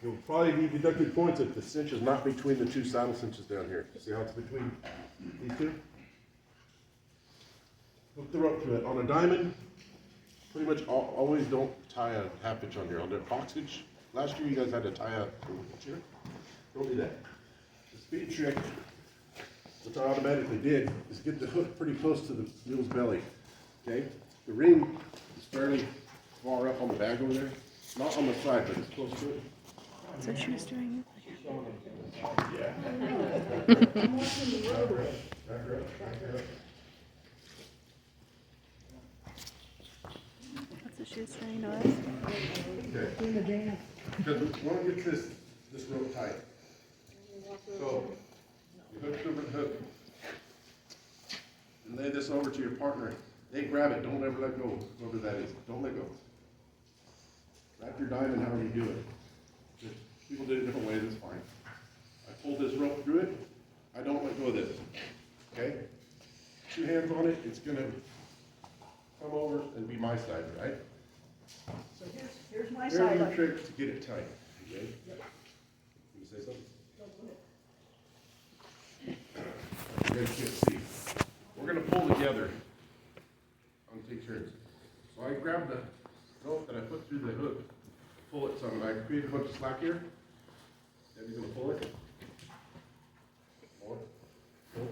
You'll probably be deducted points if the cinch is not between the two saddle cinches down here. See how it's between these two? Hook the rope to it. On a diamond, pretty much always don't tie a half inch on here. On the boxage, last year you guys had to tie a inch here. Don't do that. The speed trick, which I automatically did, is get the hook pretty close to the mule's belly. Okay? The ring is fairly far up on the bag over there. Not on the side, but it's close to it. So shoestring. Yeah. What's a shoestring to us? Okay. Because we want to get this rope tight. So you hook over the hook and lay this over to your partner. They grab it. Don't ever let go. Whoever that is, don't let go. Wrap your diamond however you do it. If people do it different ways. It's fine. I pull this rope through it. I don't let go of this. Okay. 2 hands on it. It's gonna come over and be my side, right? So here's my Here's side. your trick to get it tight. Okay? Can you say something? You guys can't see. We're gonna pull together on take turns. So I grab the rope that I put through the hook, pull it some, and I create a bunch of slack here. Debbie's gonna pull it. More. Pull.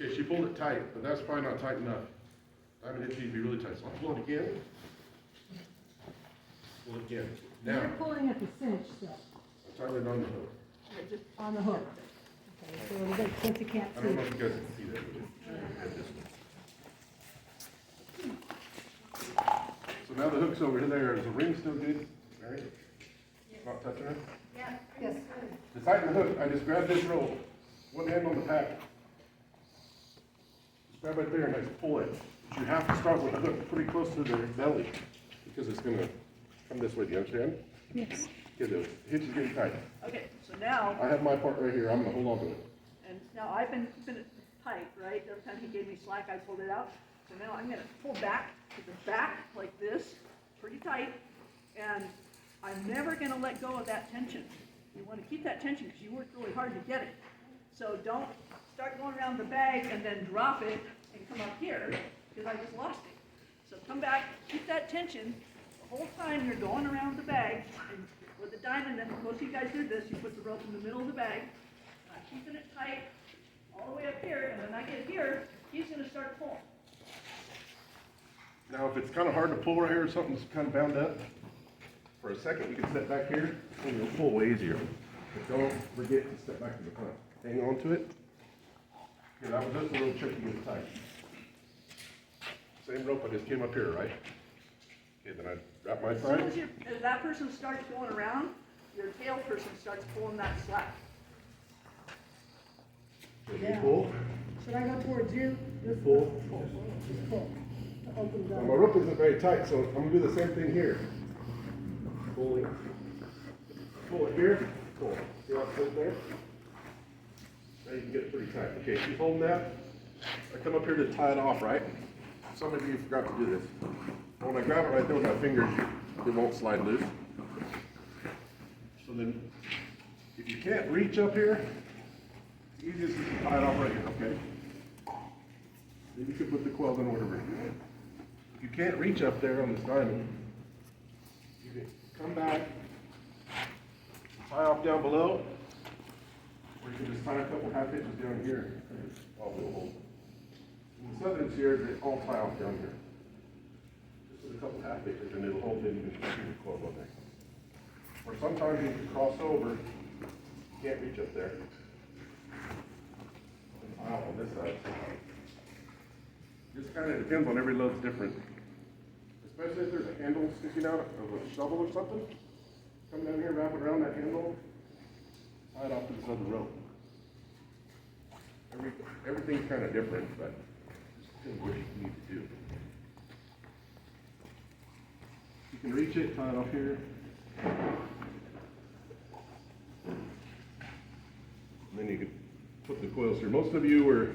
Okay, she pulled it tight, but that's probably not tight enough. Diamond hitch needs to be really tight. So I'll pull it again. Pull it again. Now, You're pulling at the cinch still, I'm trying it on the hook. on the hook. Okay, so since you can't I don't know see. if you guys can see that. So now the hook's over there. Is the ring still good? All right? Not touching it? Yes. To tighten the hook, I just grab this rope, one hand on the pack. Just grab right there and I just pull it. But you have to start with the hook pretty close to their belly because it's gonna come this way. Do you understand? Yes. Okay, the hitch is getting tight. Okay, so now, I have my part right here. I'm gonna hold on to it. and now I've been keeping it tight, right? Every time he gave me slack, I pulled it out. So now I'm gonna pull back to the back like this, pretty tight, and I'm never gonna let go of that tension. You wanna keep that tension because you worked really hard to get it. So don't start going around the bag and then drop it and come up here, because I just lost it. So come back, keep that tension, the whole time you're going around the bag, and with the diamond, and most of you guys do this, you put the rope in the middle of the bag, and I'm keeping it tight all the way up here, and when I get here, he's gonna start pulling. Now, if it's kind of hard to pull right here or something's kind of bound up, for a second, you can step back here and you'll pull way easier. But don't forget to step back to the front. Hang on to it. Okay, that was just a little trick to get it tight. Same rope I just came up here, right? Okay, then I wrap my As soon side. as that person starts going around, your tail person starts pulling that slack. Okay, you pull. Should I go towards you? This Pull. Just pull. To open Now, my rope isn't very tight, so I'm gonna do the same thing here. Pull it. Pull it here. Pull. See how it pulls there? Now you can get it pretty tight. Okay, keep holding that. I come up here to tie it off, right? Some of you forgot to do this. When I grab it right there with my fingers, it won't slide loose. So then, if you can't reach up here, it's easiest is to tie it off right here, okay? Then you can put the coils in whatever. If you can't reach up there on this diamond, you can come back, tie off down below, or you can just tie a couple half inches down here. Oh, we'll hold. In the southern tier, they all tie off down here. Just with a couple half inches, and it'll hold it, you can shoot the coil on there. Or sometimes you can cross over, you can't reach up there. And tie off on this side. Just kind of depends on every load's different. Especially if there's a handle sticking out of a shovel or something. Come down here, wrap it around that handle, tie it off to this other rope. Everything's kind of different, but just depends what you need to do. You can reach it, tie it off here. And then you can put the coils through. Most of you were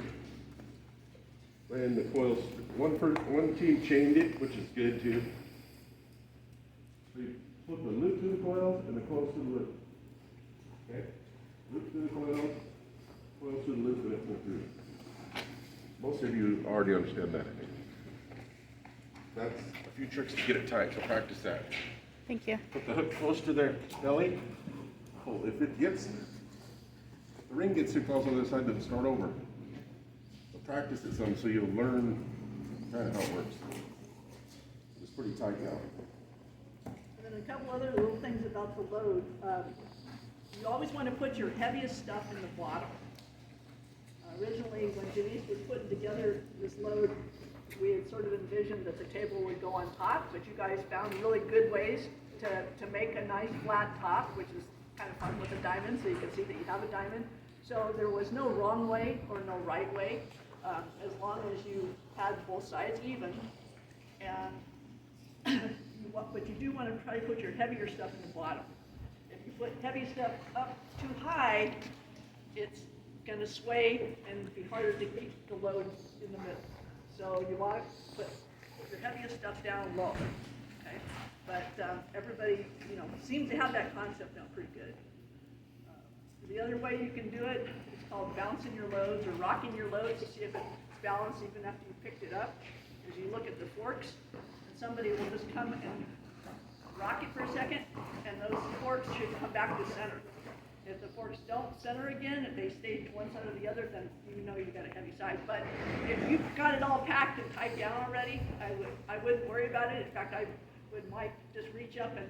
laying the coils. One team chained it, which is good too. So you Put the loop through the coils and the coils through the loop. Okay? Loop through the coils, coils through the loop, and it pull through. Most of you already understand that, I think. That's a few tricks to get it tight, so practice that. Thank you. Put the hook close to their belly. Pull. If the ring gets too close on the other side, then start over. So practice it some so you'll learn kind of how it works. It's pretty tight now. And then a couple other little things about the load. You always want to put your heaviest stuff in the bottom. Originally, when Denise was putting together this load, we had sort of envisioned that the table would go on top, but you guys found really good ways to make a nice flat top, which is kind of fun with a diamond, so you can see that you have a diamond. So there was no wrong way or no right way, as long as you had both sides even. And but you do want to try to put your heavier stuff in the bottom. If you put heavy stuff up too high, it's going to sway and be harder to keep the load in the middle. So you want to put your heaviest stuff down low, okay? But everybody, seems to have that concept now pretty good. The other way you can do it is called bouncing your loads or rocking your loads to see if it's balanced even after you picked it up. As you look at the forks, and somebody will just come and rock it for a second, and those forks should come back to center. If the forks don't center again, if they stay to one side or the other, then you know you've got a heavy side. But if you've got it all packed and tied down already, I wouldn't worry about it. In fact, I might just reach up and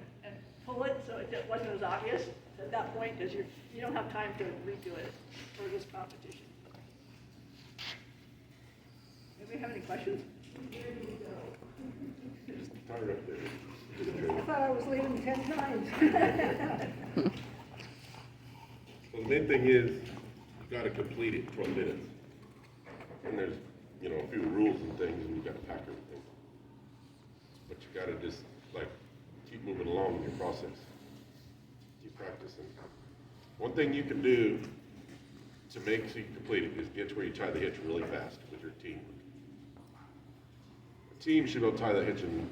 pull it so it wasn't as obvious at that point, because you don't have time to redo it for this competition. Anybody have any questions? Tired up there. I thought I was leaving 10 times. So the main thing is, you gotta complete it in 12 minutes. And there's, a few rules and things, and you gotta pack everything. But you gotta just, keep moving along in your process. Keep practicing. One thing you can do to make so you complete it is get to where you tie the hitch really fast with your team. A team should be able to tie the hitch in,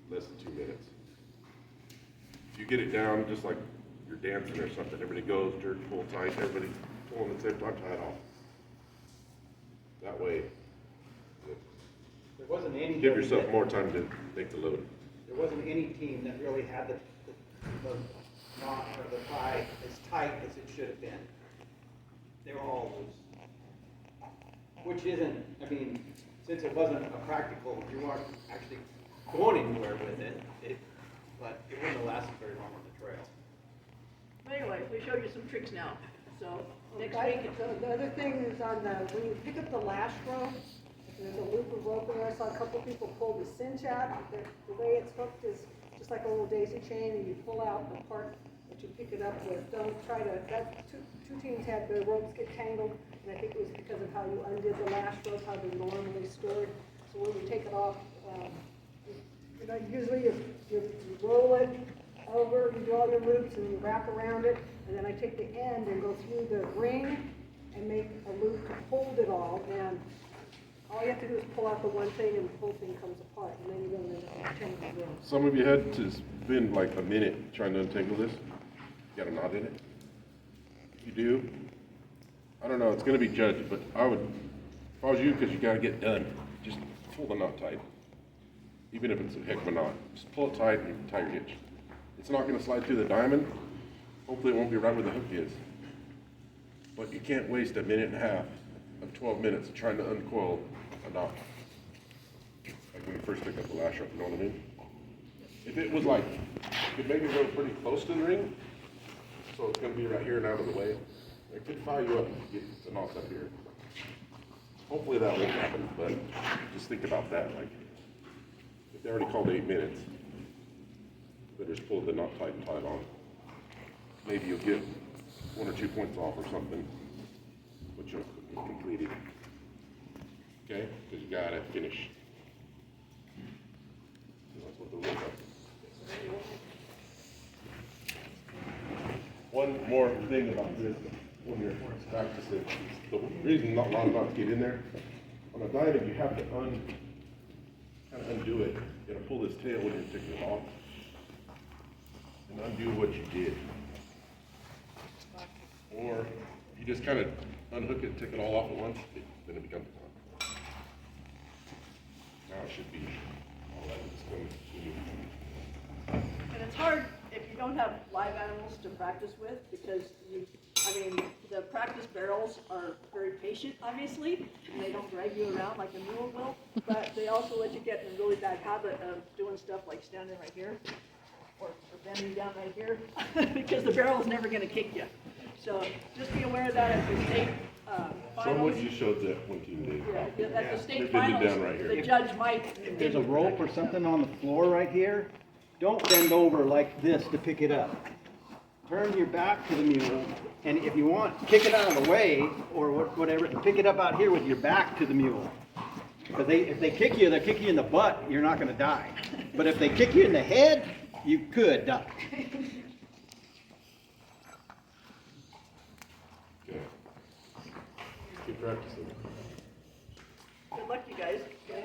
less than 2 minutes. If you get it down, just like you're dancing or something, everybody goes, jerk, pull tight, everybody pulling at the same time, tie it off. That way, There wasn't any. give yourself more time to make the load. There wasn't any team that really had the knot or the tie as tight as it should have been. They were all loose. Which isn't, since it wasn't a practical, you weren't actually going anywhere with it, but it wouldn't have lasted very long on the trail. But anyway, we showed you some tricks now. So next Okay, week, so the other thing is when you pick up the lash rope, there's a loop of rope in there. I saw a couple people pull the cinch out. The way it's hooked is just like a little daisy chain, and you pull out the part that you pick it up with. Don't try to, two teams had the ropes get tangled, and I think it was because of how you undid the lash rope, how they're normally stored. So when you take it off, usually you roll it over, you do all your loops, and you wrap around it, and then I take the end and go through the ring and make a loop to hold it all, and all you have to do is pull out the one thing and the whole thing comes apart, and then you go into the tangled rope. Some of you had to spend a minute trying to untangle this. You got a knot in it. If you do, I don't know, it's gonna be judged, but I would, if I was you, because you gotta get done, just pull the knot tight. Even if it's a heck of a knot, just pull it tight and tie your hitch. It's not gonna slide through the diamond. Hopefully it won't be right where the hook is. But you can't waste a minute and a half of 12 minutes trying to uncoil a knot. Like when you first pick up the lash rope, you know what I mean? If it was you could maybe go pretty close to the ring, so it's gonna be right here and out of the way. It could fire you up if you get the knots up here. Hopefully that won't happen, but just think about that. If they already called 8 minutes, better just pull the knot tight and tie it on. Maybe you'll get 1 or 2 points off or something, but you'll complete it. Okay? Because you gotta finish. That's what the rules are. One more thing about this, when you're practicing, the reason not a lot of knots get in there, on a diamond you have to kind of undo it. You gotta pull this tail when you're taking it off. and undo what you did. Or you just kind of unhook it, take it all off at once, then it becomes a clamp. Now it should be all that is going to. And it's hard if you don't have live animals to practice with, because the practice barrels are very patient, obviously, and they don't drag you around like a mule will, but they also let you get in a really bad habit of doing stuff like standing right here, or bending down right here, because the barrel is never gonna kick you. So just be aware of that at the state, Show finals. what you showed that one team did. Yeah, at the state They're bending finals, down right here. the judge might. If there's a rope or something on the floor right here, don't bend over like this to pick it up. Turn your back to the mule, and if you want, kick it out of the way, or whatever, and pick it up out here with your back to the mule. Because if they kick you, they'll kick you in the butt, you're not gonna die. But if they kick you in the head, you could die. Okay. Keep practicing. Good luck, you guys. Yeah.